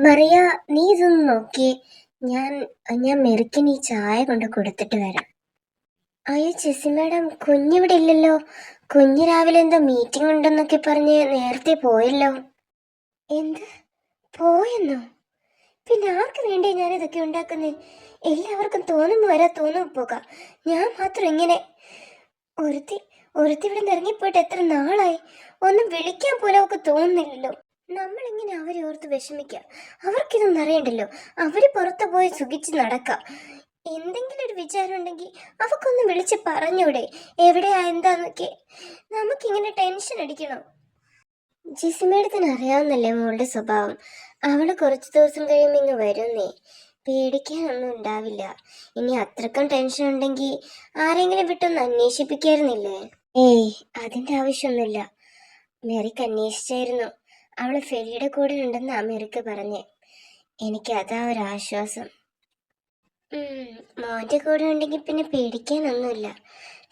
മറിയ, നീ ഇതൊന്ന് നോക്കിയേ. ഞാൻ ഞാൻ മെറിക്കിന് ഈ ചായ കൊണ്ട് കൊടുത്തിട്ട് വരാം. അയ്യോ ജെസ്സി മാഡം, കുഞ്ഞിവിടെ ഇല്ലല്ലോ. കുഞ്ഞ് രാവിലെ എന്തോ മീറ്റിംഗ് ഉണ്ടെന്നൊക്കെ പറഞ്ഞ് നേരത്തെ പോയല്ലോ. എന്ത്, പോയെന്നോ? പിന്നെ ആർക്ക് വേണ്ടി ഞാൻ ഇതൊക്കെ ഉണ്ടാക്കുന്നേ? എല്ലാവർക്കും തോന്നുമ്പോ വരാ, തോന്നുമ്പോ പോകാം. ഞാൻ മാത്രം ഇങ്ങനെ. ഒരുത്തി ഇവിടെ നിന്ന് ഇറങ്ങിപ്പോയിട്ട് എത്ര നാളായി. ഒന്നും വിളിക്കാൻ പോലും അവർക്ക് തോന്നുന്നില്ലല്ലോ. നമ്മളിങ്ങനെ അവരെ ഓർത്ത് വിഷമിക്കുക. അവർക്കിതൊന്നും അറിയണ്ടല്ലോ. അവര് പുറത്തു പോയി സുഖിച്ച് നടക്കാം. എന്തെങ്കിലും ഒരു വിചാരം ഉണ്ടെങ്കിൽ അവക്കൊന്ന് വിളിച്ച് പറഞ്ഞൂടെ എവിടെയാ എന്താന്നൊക്കെ. നമുക്കിങ്ങനെ ടെൻഷൻ അടിക്കണം. ജിസി മേഡത്തിന് അറിയാവുന്നല്ലേ മോളുടെ സ്വഭാവം. അവള് കുറച്ച് ദിവസം കഴിയുമ്പോൾ ഇങ്ങ് വരുന്നേ. പേടിക്കാനൊന്നും ഉണ്ടാവില്ല. ഇനി അത്രക്കും ടെൻഷൻ ഉണ്ടെങ്കിൽ ആരെങ്കിലും വിട്ടൊന്ന് അന്വേഷിപ്പിക്കായിരുന്നില്ലേ? ഏയ്, അതിന്റെ ആവശ്യമൊന്നുമില്ല. മെറിക്ക് അന്വേഷിച്ചായിരുന്നു. അവള് ഫെലിയുടെ കൂടെ ഉണ്ടെന്നാ മെറിക്ക് പറഞ്ഞേ. എനിക്ക് അതാ ഒരാശ്വാസം. മോന്റെ കൂടെ ഉണ്ടെങ്കിൽ പിന്നെ പേടിക്കാനൊന്നുമില്ല.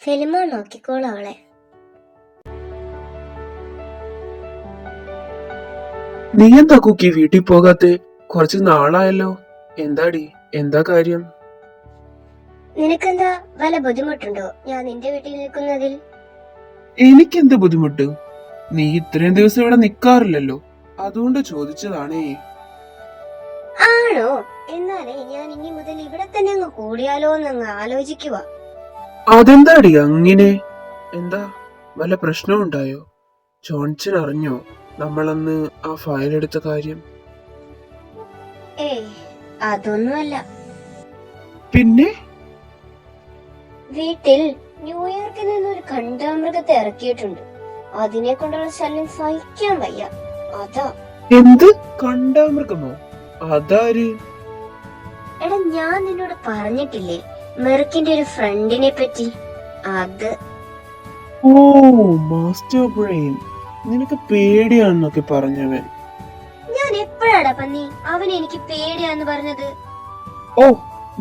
ഫെലിമോ നോക്കിക്കോളൂ അവളെ. നീ എന്താ കുക്കി വീട്ടിൽ പോകാത്തെ? കുറച്ച് നാളായല്ലോ. എന്താടി, എന്താ കാര്യം? നിനക്കെന്താ വല്ല ബുദ്ധിമുട്ടുണ്ടോ ഞാൻ നിന്റെ വീട്ടിൽ നിൽക്കുന്നതിൽ? എനിക്കെന്ത് ബുദ്ധിമുട്ട്? നീ ഇത്രയും ദിവസം ഇവിടെ നിക്കാറില്ലല്ലോ, അതുകൊണ്ട് ചോദിച്ചതാണേ. ആണോ? എന്നാലേ ഞാൻ ഇനി മുതൽ ഇവിടെ തന്നെ അങ്ങ് കൂടിയാലോ എന്നങ്ങ് ആലോചിക്കുക. അതെന്താടി അങ്ങനെ? എന്താ, വല്ല പ്രശ്നവും ഉണ്ടായോ? ജോൺസൺ അറിഞ്ഞോ നമ്മളന്ന് ആ ഫയൽ എടുത്ത കാര്യം? ഏയ്, അതൊന്നുമല്ല. പിന്നെ? വീട്ടിൽ ന്യൂയോർക്കിൽ നിന്നൊരു കണ്ടാമൃഗത്തെ ഇറക്കിയിട്ടുണ്ട്. അതിനെ കൊണ്ടുള്ള ശല്യം സഹിക്കാൻ വയ്യ. അതാ. എന്ത് കണ്ടാമൃഗമോ? അതാര്? എടാ, ഞാൻ നിന്നോട് പറഞ്ഞിട്ടില്ലേ മെറിക്കിന്റെ ഒരു ഫ്രണ്ടിനെ പറ്റി? അത്. ഓ, മാസ്റ്റർ ബ്രെയിൻ. നിനക്ക് പേടിയാണെന്നൊക്കെ പറഞ്ഞവൻ. ഞാൻ എപ്പോഴാടാ പന്നി അവനെ എനിക്ക് പേടിയാന്ന് പറഞ്ഞത്? ഓ,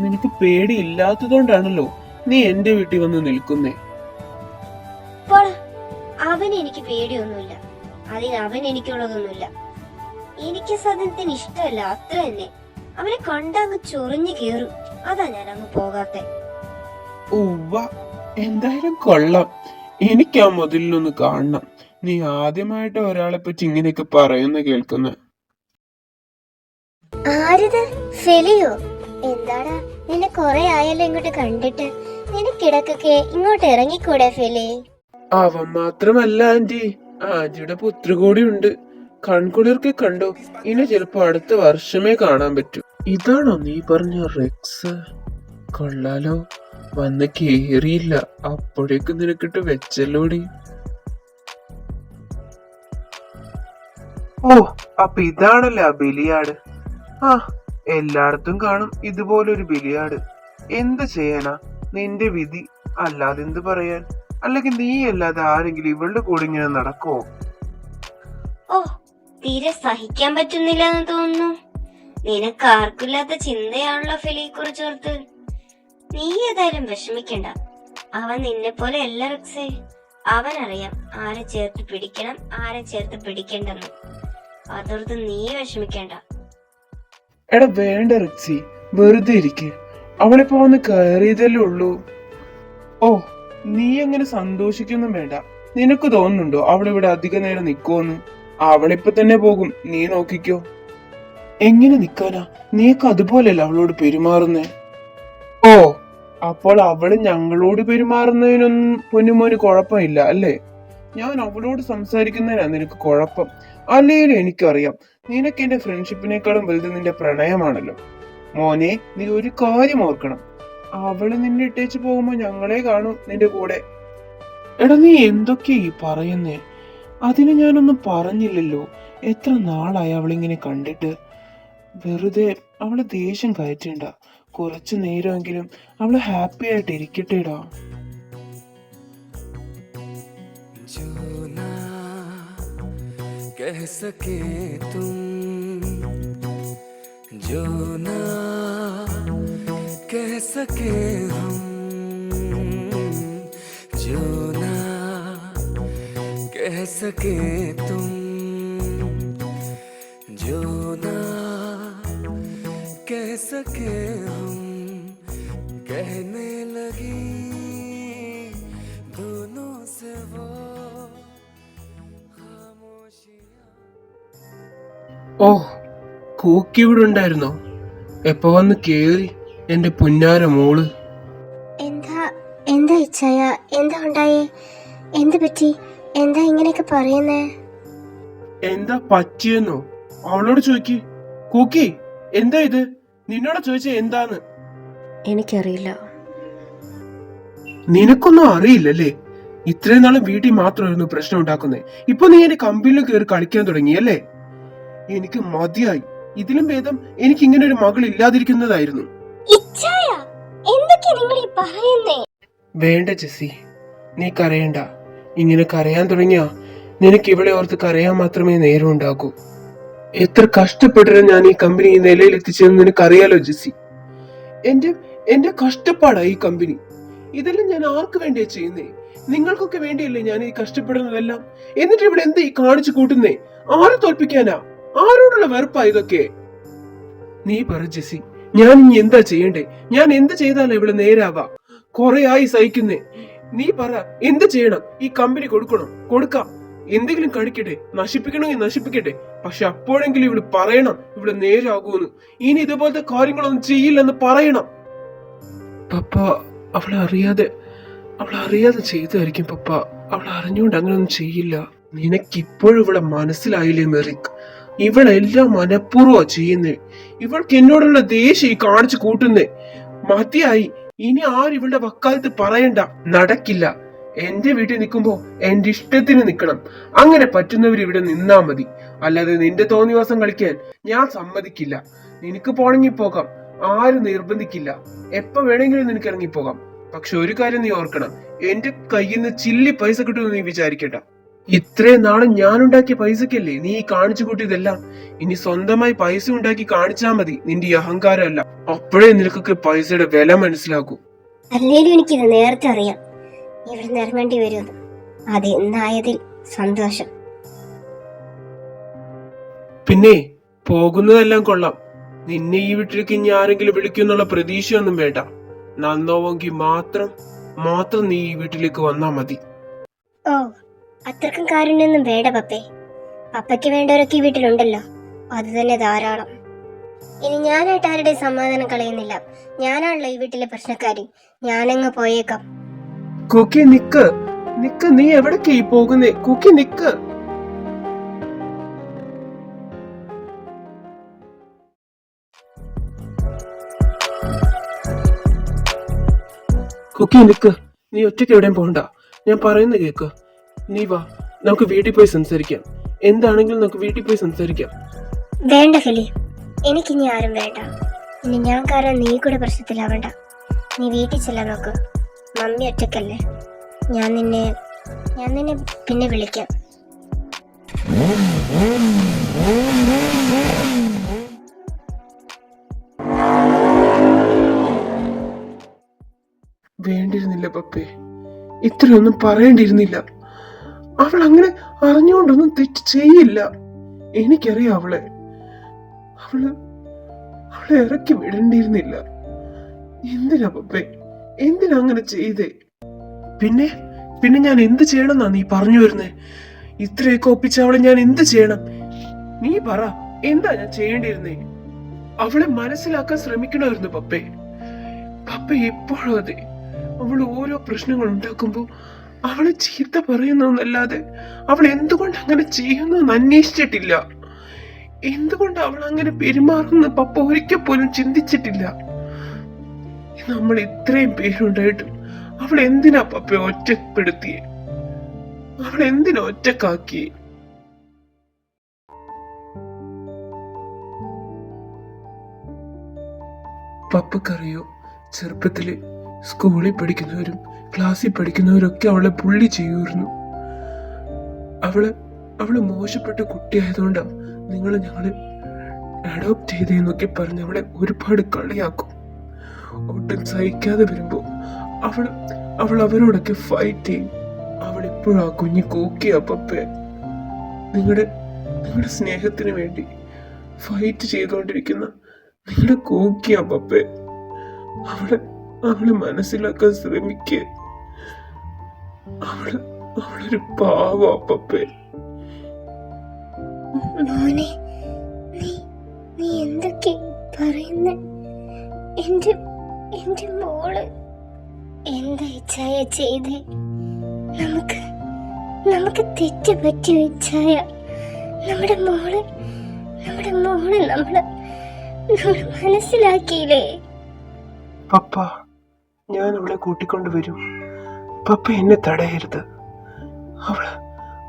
നിനക്ക് പേടിയില്ലാത്തതുകൊണ്ടാണല്ലോ നീ എന്റെ വീട്ടിൽ വന്ന് നിൽക്കുന്നേ. അവന് എനിക്ക് പേടിയൊന്നുമില്ല. അതിന് അവൻ എനിക്കുള്ളതൊന്നുമില്ല. എനിക്ക് സത്യത്തിന് ഇഷ്ടമല്ല, അത്ര തന്നെ. അവനെ കണ്ടങ്ങ് ചൊറിഞ്ഞു കേറും. അതാ ഞാൻ അങ്ങ് പോകാത്തെ. ഉവ്വ, എന്തായാലും കൊള്ളാം. എനിക്ക് ആ മുതലിലൊന്ന് കാണണം. നീ ആദ്യമായിട്ട് ഒരാളെ പറ്റി ഇങ്ങനെയൊക്കെ പറയുന്ന കേൾക്കുന്ന. ആരിത്? ഫെലിയോ? എന്താടാ, നിന്നെ കൊറേ ആയല്ലോ ഇങ്ങോട്ട് കണ്ടിട്ട്. നിനക്കിടക്കൊക്കെ ഇങ്ങോട്ട് ഇറങ്ങിക്കൂടെ ഫെലി? അവൻ മാത്രമല്ല ആന്റി, ആന്റിയുടെ പുത്രി കൂടി ഉണ്ട്. കൺകുളിർക്കെ കണ്ടോ? ഇനി ചിലപ്പോ അടുത്ത വർഷമേ കാണാൻ പറ്റൂ. ഇതാണോ നീ പറഞ്ഞ റെക്സ്? കൊള്ളാലോ, വന്ന് കേറിയില്ല അപ്പോഴേക്കും നിനക്കിട്ട് വെച്ചല്ലോടി. ഓ, അപ്പൊ ഇതാണല്ലേ ആ ബലിയാട്. ആ, എല്ലായിടത്തും കാണും ഇതുപോലൊരു ബലിയാട്. എന്ത് ചെയ്യാനാ, നിന്റെ വിധി. അല്ലാതെ എന്ത് പറയാൻ? അല്ലെങ്കിൽ നീ അല്ലാതെ ആരെങ്കിലും ഇവളുടെ കൂടെ ഇങ്ങനെ നടക്കോ? ഓ, തീരെ സഹിക്കാൻ പറ്റുന്നില്ല എന്ന് തോന്നുന്നു. നിനക്ക് ആർക്കില്ലാത്ത ചിന്തയാണല്ലോ ഫെലിയെ കുറിച്ചോർത്ത്. നീ ഏതായാലും വിഷമിക്കണ്ട. അവൻ നിന്നെ പോലെ അല്ല റെക്സേ. അവനറിയാം ആരെ ചേർത്ത് പിടിക്കണം, ആരെ ചേർത്ത് പിടിക്കണ്ടെന്ന്. അതോർത്ത് നീ വിഷമിക്കണ്ട. എടാ വേണ്ട റിക്സി, വെറുതെ ഇരിക്കെ. അവളിപ്പോ വന്ന് കയറിയതല്ലേ ഉള്ളൂ. ഓ, നീ അങ്ങനെ സന്തോഷിക്കൊന്നും വേണ്ട. നിനക്ക് തോന്നുന്നുണ്ടോ അവളിവിടെ അധിക നേരം നിക്കുവോന്ന്? അവളിപ്പോ തന്നെ പോകും, നീ നോക്കിക്കോ. എങ്ങനെ നിക്കാനാ? നീക്ക് അതുപോലെയല്ല അവളോട് പെരുമാറുന്നേ. ഓ, അപ്പോൾ അവള് ഞങ്ങളോട് പെരുമാറുന്നതിനൊന്നും പൊന്നുമോന് കുഴപ്പമില്ല അല്ലേ? ഞാൻ അവളോട് സംസാരിക്കുന്നതിനാ നിനക്ക് കുഴപ്പം. അല്ലേലും എനിക്കറിയാം നിനക്ക് എന്റെ ഫ്രണ്ട്ഷിപ്പിനേക്കാളും വലുത് നിന്റെ പ്രണയമാണല്ലോ. മോനെ, നീ ഒരു കാര്യം ഓർക്കണം. അവള് നിന്നെ ഇട്ടേച്ച് പോകുമ്പോ ഞങ്ങളെ കാണും നിന്റെ കൂടെ. എടാ, നീ എന്തൊക്കെയാ ഈ പറയുന്നേ? അതിന് ഞാനൊന്നും പറഞ്ഞില്ലല്ലോ. എത്ര നാളായി അവളിങ്ങനെ കണ്ടിട്ട്. വെറുതെ അവള് ദേഷ്യം കയറ്റണ്ട. കുറച്ചു നേരമെങ്കിലും അവള് ഹാപ്പി ആയിട്ട് ഇരിക്കട്ടേടാ. कह सके तुम जो ना कह सके हम, जो ना कह सके तुम, जो ना कह सके हम, कहने लगी दोनों से वो खामोशियां। ഓ, കൂക്കി ഇവിടെ ഉണ്ടായിരുന്നോ? എപ്പോ വന്ന് കേറി എന്റെ പുന്നാര മോള്? എന്താ എന്താ ഇച്ഛായ, എന്താ ഉണ്ടായേ? എന്ത് പറ്റി? എന്താ ഇങ്ങനെയൊക്കെ പറയുന്നേ? എന്താ പറ്റിയെന്നോ? അവളോട് ചോദിക്ക്. കൂക്കി, എന്താ ഇത്? നിന്നോട് ചോദിച്ച എന്താന്ന്? എനിക്കറിയില്ല. നിനക്കൊന്നും അറിയില്ലല്ലേ? ഇത്രയും നാളും വീട്ടിൽ മാത്രമായിരുന്നു പ്രശ്നം ഉണ്ടാക്കുന്നേ. ഇപ്പൊ നീ എന്റെ കമ്പനിയിൽ കയറി കളിക്കാൻ തുടങ്ങിയല്ലേ? എനിക്ക് മതിയായി. ഇതിലും ഭേദം എനിക്ക് ഇങ്ങനെ ഒരു മകൾ ഇല്ലാതിരിക്കുന്നതായിരുന്നു. ഇച്ഛായ, എന്തൊക്കെയാ നിങ്ങൾ ഈ പറയുന്നേ? വേണ്ട ജെസ്സി, നീ കരയണ്ട. ഇങ്ങനെ കരയാൻ തുടങ്ങിയാ നിനക്ക് ഇവിടെ ഓർത്ത് കരയാൻ മാത്രമേ നേരം ഉണ്ടാകൂ. എത്ര കഷ്ടപ്പെട്ടിട്ട് ഞാൻ ഈ കമ്പനി ഈ നിലയിൽ എത്തിച്ചതെന്ന് നിനക്കറിയാലോ ജെസ്സി. എന്റെ കഷ്ടപ്പാടാ ഈ കമ്പനി. ഇതെല്ലാം ഞാൻ ആർക്ക് വേണ്ടിയാ ചെയ്യുന്നേ? നിങ്ങൾക്കൊക്കെ വേണ്ടിയല്ലേ ഞാൻ ഈ കഷ്ടപ്പെടുന്നതെല്ലാം. എന്നിട്ട് ഇവിടെ എന്താ ഈ കാണിച്ചു കൂട്ടുന്നേ? ആരെ തോൽപ്പിക്കാനാ? ആരോടുള്ള വെറുപ്പാ ഇതൊക്കെ? നീ പറ ജെസ്സി, ഞാൻ ഇനി എന്താ ചെയ്യണ്ടേ? ഞാൻ എന്ത് ചെയ്താലേ ഇവിടെ നേരാവാ? കൊറേ ആയി സഹിക്കുന്നേ. നീ പറ, എന്ത് ചെയ്യണം? ഈ കമ്പനി കൊടുക്കാം. എന്തെങ്കിലും കഴിക്കട്ടെ, നശിപ്പിക്കണമെങ്കിൽ നശിപ്പിക്കട്ടെ. പക്ഷെ അപ്പോഴെങ്കിലും ഇവിടെ പറയണം ഇവിടെ നേരാകൂന്ന്. ഇനി ഇതുപോലത്തെ കാര്യങ്ങളൊന്നും ചെയ്യില്ലെന്ന് പറയണം. പപ്പ, അവളെ അറിയാതെ ചെയ്തായിരിക്കും പപ്പ. അവൾ അറിഞ്ഞുകൊണ്ട് അങ്ങനെയൊന്നും ചെയ്യില്ല. നിനക്കിപ്പോഴും ഇവിടെ മനസ്സിലായില്ലേ മെറിക്? ഇവളെല്ലാം മനഃപൂർവ്വ ചെയ്യുന്നേ. ഇവൾക്ക് എന്നോടുള്ള ദേഷ്യം കാണിച്ചു കൂട്ടുന്നേ. മതിയായി. ഇനി ആരിവളുടെ വക്കാലത്ത് പറയണ്ട. നടക്കില്ല. എന്റെ വീട്ടിൽ നിൽക്കുമ്പോ എന്റെ ഇഷ്ടത്തിന് നിൽക്കണം. അങ്ങനെ പറ്റുന്നവർ ഇവിടെ നിന്നാ മതി. അല്ലാതെ നിന്റെ തോന്നിവാസം കളിക്കാൻ ഞാൻ സമ്മതിക്കില്ല. നിനക്ക് പോണെങ്കിൽ പോകാം, ആരും നിർബന്ധിക്കില്ല. എപ്പോ വേണമെങ്കിലും നിനക്ക് ഇറങ്ങിപ്പോകാം. പക്ഷെ ഒരു കാര്യം നീ ഓർക്കണം, എന്റെ കയ്യിൽ നിന്ന് ചില്ലി പൈസ കിട്ടുമെന്ന് നീ വിചാരിക്കണ്ട. ഇത്രയും നാളെ ഞാൻ ഉണ്ടാക്കിയ പൈസക്കല്ലേ നീ കാണിച്ചു കൂട്ടിയതെല്ലാം. ഇനി സ്വന്തമായി പൈസ ഉണ്ടാക്കി കാണിച്ചാ മതി. നിന്റെ ഈ അഹങ്കാരമല്ല. അപ്പോഴേ നിനക്കൊക്കെ പൈസയുടെ വില മനസ്സിലാക്കൂ. അല്ലേലും എനിക്കിത് നേരത്തെ അറിയാം, ഇവിടെ ഇറങ്ങേണ്ടി വരുമെന്ന്. അത് എന്നായതിൽ സന്തോഷം. പിന്നെ പോകുന്നതെല്ലാം കൊള്ളാം. നിന്നെ ഈ വീട്ടിലേക്ക് ഇനി ആരെങ്കിലും വിളിക്കുന്നുള്ള പ്രതീക്ഷയൊന്നും വേണ്ട. നന്നോവെങ്കിൽ മാത്രം നീ ഈ വീട്ടിലേക്ക് വന്നാ മതി. ഓ, അത്രക്കും കാരുണ്യൊന്നും വേണ്ട പപ്പേ. പപ്പയ്ക്ക് വേണ്ടവരൊക്കെ ഈ വീട്ടിലുണ്ടല്ലോ, അത് തന്നെ ധാരാളം. ഇനി ഞാനായിട്ട് ആരുടെ സമാധാനം കളയുന്നില്ല. ഞാനാണല്ലോ ഈ വീട്ടിലെ പ്രശ്നക്കാരി. ഞാനങ്ങ് പോയേക്കാം. കുക്കി നിക്ക്, നീ എവിടേക്കായി പോകുന്നേ? കുക്കി നിക്ക്. കുക്കി നിക്ക്. നീ ഒറ്റയ്ക്ക് എവിടെയും പോകണ്ട. ഞാൻ പറയുന്നത് കേക്ക്. നീ വാ, നമുക്ക് വീട്ടിൽ പോയി സംസാരിക്കാം. എന്താണെങ്കിലും നമുക്ക് വീട്ടിൽ പോയി സംസാരിക്കാം. വേണ്ട ഫിലി, എനിക്കിനി ആരും വേണ്ട. ഇനി ഞാൻ കാരണം നീ കൂടെ പ്രശ്നത്തിലാവണ്ട. നീ വീട്ടിൽ ചെല്ലാൻ നോക്ക്. മമ്മി ഒറ്റക്കല്ലേ. ഞാൻ നിന്നെ പിന്നെ വിളിക്കാം. വേണ്ടിയിരുന്നില്ല പപ്പേ, ഇത്രയൊന്നും പറയേണ്ടിയിരുന്നില്ല. അവൾ അങ്ങനെ അറിഞ്ഞുകൊണ്ടൊന്നും തെറ്റ് ചെയ്യില്ല. എനിക്കറിയാം അവളെ ഇറക്കി വിടേണ്ടിയിരുന്നില്ല. എന്തിനാ പപ്പേ, എന്തിനാ അങ്ങനെ ചെയ്തേ? പിന്നെ ഞാൻ എന്ത് ചെയ്യണമെന്നാ നീ പറഞ്ഞു വരുന്നേ? ഇത്രയൊക്കെ ഒപ്പിച്ച അവളെ ഞാൻ എന്ത് ചെയ്യണം? നീ പറ, എന്താ ഞാൻ ചെയ്യേണ്ടിയിരുന്നേ? അവളെ മനസ്സിലാക്കാൻ ശ്രമിക്കണമായിരുന്നു പപ്പേ. എപ്പോഴും അതെ. അവൾ ഓരോ പ്രശ്നങ്ങൾ ഉണ്ടാക്കുമ്പോ അവളെ ചീത്ത പറയുന്നല്ലാതെ അവൾ എന്തുകൊണ്ട് അങ്ങനെ ചെയ്യുന്നു അന്വേഷിച്ചിട്ടില്ല. എന്തുകൊണ്ട് അവൾ അങ്ങനെ പെരുമാറുന്ന പപ്പ ഒരിക്കൽ പോലും ചിന്തിച്ചിട്ടില്ല. നമ്മൾ ഇത്രയും പേരുണ്ടായിട്ടും അവൾ എന്തിനാ പപ്പ ഒറ്റപ്പെടുത്തിയേ? അവൾ എന്തിനാ ഒറ്റക്കാക്കിയേ? പപ്പക്കറിയോ, ചെറുപ്പത്തില് സ്കൂളിൽ പഠിക്കുന്നവരും ക്ലാസ്സിൽ പഠിക്കുന്നവരൊക്കെ അവളെ പുള്ളി ചെയ്യുമായിരുന്നു. അവള് മോശപ്പെട്ട കുട്ടിയായതുകൊണ്ടാ നിങ്ങൾ ഞങ്ങളെ അഡോപ്റ്റ് ചെയ്തെന്നൊക്കെ പറഞ്ഞ് അവളെ ഒരുപാട് കളിയാക്കും. ഒട്ടും സഹിക്കാതെ വരുമ്പോ അവൾ അവരോടൊക്കെ ഫൈറ്റ് ചെയ്യും. അവൾ എപ്പോഴും ആ കുഞ്ഞു കൂക്കിയ പപ്പേ നിങ്ങളുടെ സ്നേഹത്തിന് വേണ്ടി ഫൈറ്റ് ചെയ്തുകൊണ്ടിരിക്കുന്ന നിങ്ങളുടെ കൂക്കിയ പപ്പേ അവളെ മനസ്സിലാക്കാൻ ശ്രമിക്കുക. അവളൊരു പാവ പപ്പേ. മോനെ, നീ എന്തൊക്കെ പറയുന്ന? എന്റെ മോള് എന്താ ഇച്ഛായ ചെയ്തേ? നമുക്ക് തെറ്റ് പറ്റി ഇച്ഛായ. നമ്മുടെ മോള് നമ്മള് മനസ്സിലാക്കിയില്ലേ? പപ്പ, ഞാൻ അവളെ കൂട്ടിക്കൊണ്ടുവരും. പപ്പ എന്നെ തടയരുത്.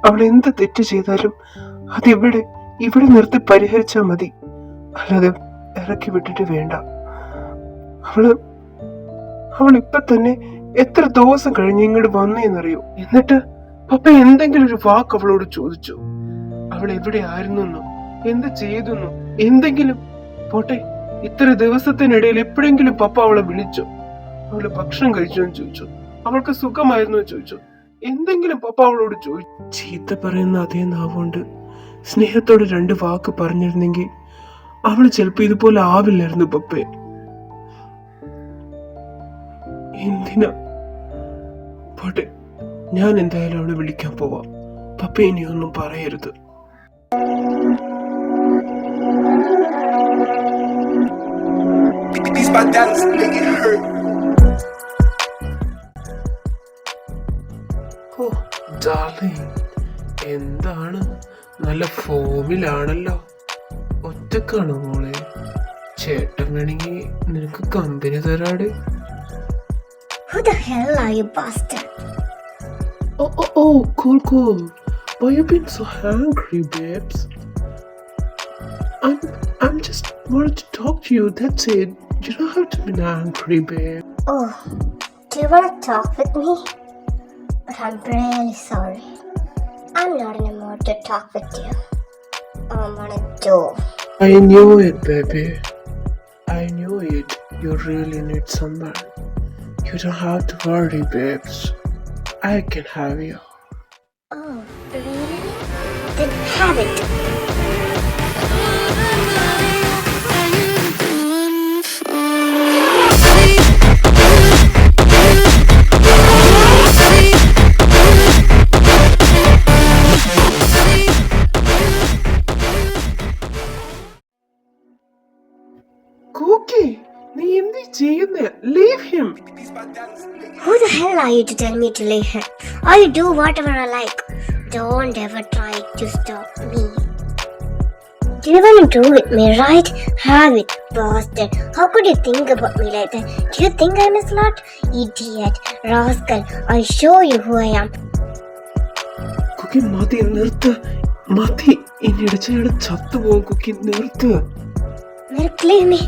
അവൾ എന്ത് തെറ്റ് ചെയ്താലും അത് ഇവിടെ നിർത്തി പരിഹരിച്ചാ മതി, അല്ലാതെ ഇറക്കി വിട്ടിട്ട് വേണ്ട. അവൾ ഇപ്പൊ തന്നെ എത്ര ദിവസം കഴിഞ്ഞ് ഇങ്ങോട്ട് വന്നേന്നറിയോ? എന്നിട്ട് പപ്പ എന്തെങ്കിലും ഒരു വാക്ക് അവളോട് ചോദിച്ചു? അവൾ എവിടെ ആയിരുന്നെന്നോ എന്ത് ചെയ്തെന്നോ എന്തെങ്കിലും? പോട്ടെ, ഇത്ര ദിവസത്തിനിടയിൽ എപ്പോഴെങ്കിലും പപ്പ അവളെ വിളിച്ചോ? അവള് ഭക്ഷണം കഴിച്ചോ എന്ന് ചോദിച്ചു? അവൾക്ക് സുഖമായിരുന്നു ചോദിച്ചു? എന്തെങ്കിലും പപ്പ അവളോട് ചോദിച്ചു? ചീത്ത പറയുന്ന അതേ നാവുകൊണ്ട് സ്നേഹത്തോടെ 2 വാക്ക് പറഞ്ഞിരുന്നെങ്കിൽ അവള് ചിലപ്പോ ഇതുപോലെ ആവില്ലായിരുന്നു പപ്പേ. എന്തിനാ? പോട്ടെ, ഞാൻ എന്തായാലും അവളെ വിളിക്കാൻ പോവാം. പപ്പ ഇനിയൊന്നും പറയരുത്. എന്താണ്, നല്ല ഫോമിലാണല്ലോ. ഒറ്റക്കാണോ മോളെ? ചേട്ടൻ വേണമെങ്കിൽ നിനക്ക് company തരാട്. Who the hell are you, bastard? Oh, cool. Why you been so angry, babes? I'm just wanted to talk to you. That's it. You don't have to be angry, babe. Oh, do you want to talk with me? But I'm really sorry. I'm not in a mood to talk with you. I want to do. I knew it, baby. I knew it. You really need someone. You don't have to worry, babes. I can have you. Oh, really? Then have it. Cookie, നീ എന്ത് ചെയ്യുന്നേ? Leave him. Who the hell are you to tell me to leave him? I'll do whatever I like. Don't ever try to stop me. You want to do with me, right? Have it, bastard. How could you think about me like that? Do you think I'm a slut? Idiot, rascal. I'll show you who I am. Kuki മതി, നിർത്ത്. മതി, ഇനി ഇടച്ചയാള് ചത്തുപോകും. കുക്കി നിർത്ത്. Merk, leave me.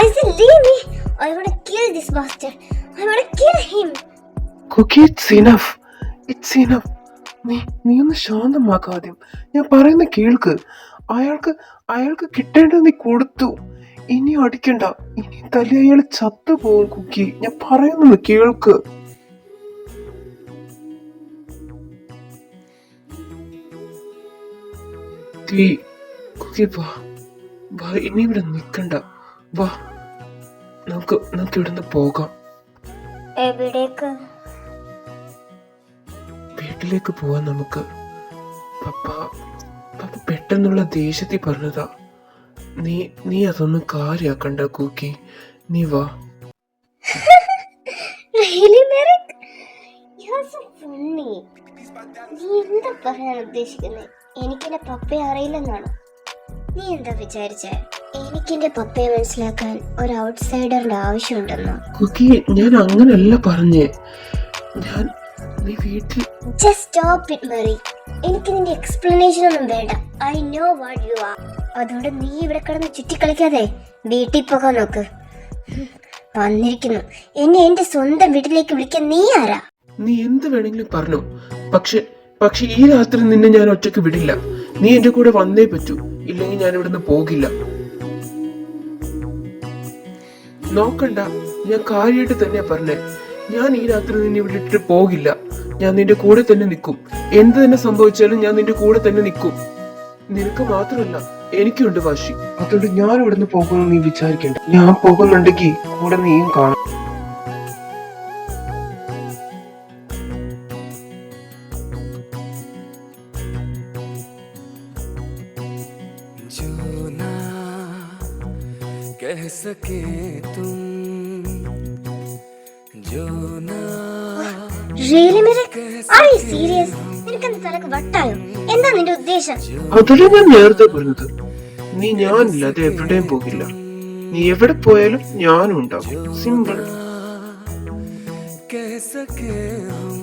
I said leave me. I want to kill this bastard. I want to kill him. Kuki, it's enough. നീ ഒന്ന് ശാന്തമാക്കാദ്യം. ഞാൻ പറയുന്ന കേൾക്ക്. അയാൾക്ക് കിട്ടേണ്ടത് നീ കൊടുത്തു. ഇനി അടിക്കണ്ട. ഇനി തല്ലി അയാൾ ചത്തുപോകും. കുക്കി, ഞാൻ പറയുന്നത് കേൾക്ക്. കുക്കി, വാ, ഇനി ഇവിടെ നിക്കണ്ട. വാ, നമുക്ക് ഇവിടുന്ന് പോകാം. എവിടേക്ക്? വീട്ടിലേക്ക് പോവാൻ നമുക്ക്. പപ്പ പെട്ടെന്നുള്ള ദേഷ്യത്തിൽ പറഞ്ഞതാ. നീ അതൊന്നും കാര്യാക്കണ്ട കുക്കി. നീ വാ. Really, Merk? You're so funny. നീ എന്താ പറയാൻ ഉദ്ദേശിക്കുന്നത്? എനിക്കെന്റെ പപ്പയെ അറിയില്ലെന്നാണോ? നീ എന്താ വിചാരിച്ചേ? എനിക്കെന്റെ പപ്പയെ മനസ്സിലാക്കാൻ ഒരു ഔട്ട്സൈഡറിന്റെ ആവശ്യമുണ്ടെന്നോ? കുക്കി, ഞാൻ അങ്ങനല്ല പറഞ്ഞേ. നീ വീട്ടിൽ Just stop it, Mary. എനിക്ക് നിന്റെ എക്സ്പ്ലനേഷൻ ഒന്നും വേണ്ട. I know what you are. അതുകൊണ്ട് നീ ഇവിടെ കിടന്ന് ചുറ്റിക്കളിക്കാതെ വീട്ടിൽ പോകാൻ നോക്ക്. വന്നിരിക്കുന്നു. എന്നെ എന്റെ സ്വന്തം വീട്ടിലേക്ക് വിളിക്കാൻ നീ ആരാ? നീ എന്ത് വേണമെങ്കിലും പറഞ്ഞു. പക്ഷെ ഈ രാത്രി നിന്നെ ഞാൻ ഒറ്റയ്ക്ക് വിടില്ല. നീ എന്റെ കൂടെ വന്നേ പറ്റൂ, ഇല്ലെങ്കിൽ ഞാൻ ഇവിടുന്ന് പോകില്ല. നോക്കണ്ട, ഞാൻ കാര്യമായിട്ട് തന്നെയാ പറഞ്ഞേ. ഞാൻ ഈ രാത്രി നിന്നെ ഇവിടെ ഇട്ടിട്ട് പോകില്ല. ഞാൻ നിന്റെ കൂടെ തന്നെ നിൽക്കും. എന്ത് തന്നെ സംഭവിച്ചാലും ഞാൻ നിന്റെ കൂടെ തന്നെ നിൽക്കും. നിനക്ക് മാത്രമല്ല, എനിക്കുണ്ട് വാശി. അതുകൊണ്ട് ഞാൻ ഇവിടുന്ന് പോകുമെന്ന് നീ വിചാരിക്കണ്ട. ഞാൻ പോകുന്നുണ്ടെങ്കിൽ കൂടെ നീയും കാണും. जो ना कह सके तुम, जो ना റിയലി മിറക്, ആർ യു സീരിയസ്? നിനക്കെന്ത് തലക്ക് വട്ടായോ? എന്താ നിന്റെ ഉദ്ദേശം? അതല്ലേ ഞാൻ നേരത്തെ പറഞ്ഞത്. നീ ഞാനില്ലാതെ എവിടെയും പോകില്ല. നീ എവിടെ പോയാലും ഞാനും ഉണ്ടാവും. സിമ്പിൾ. कह सके हम,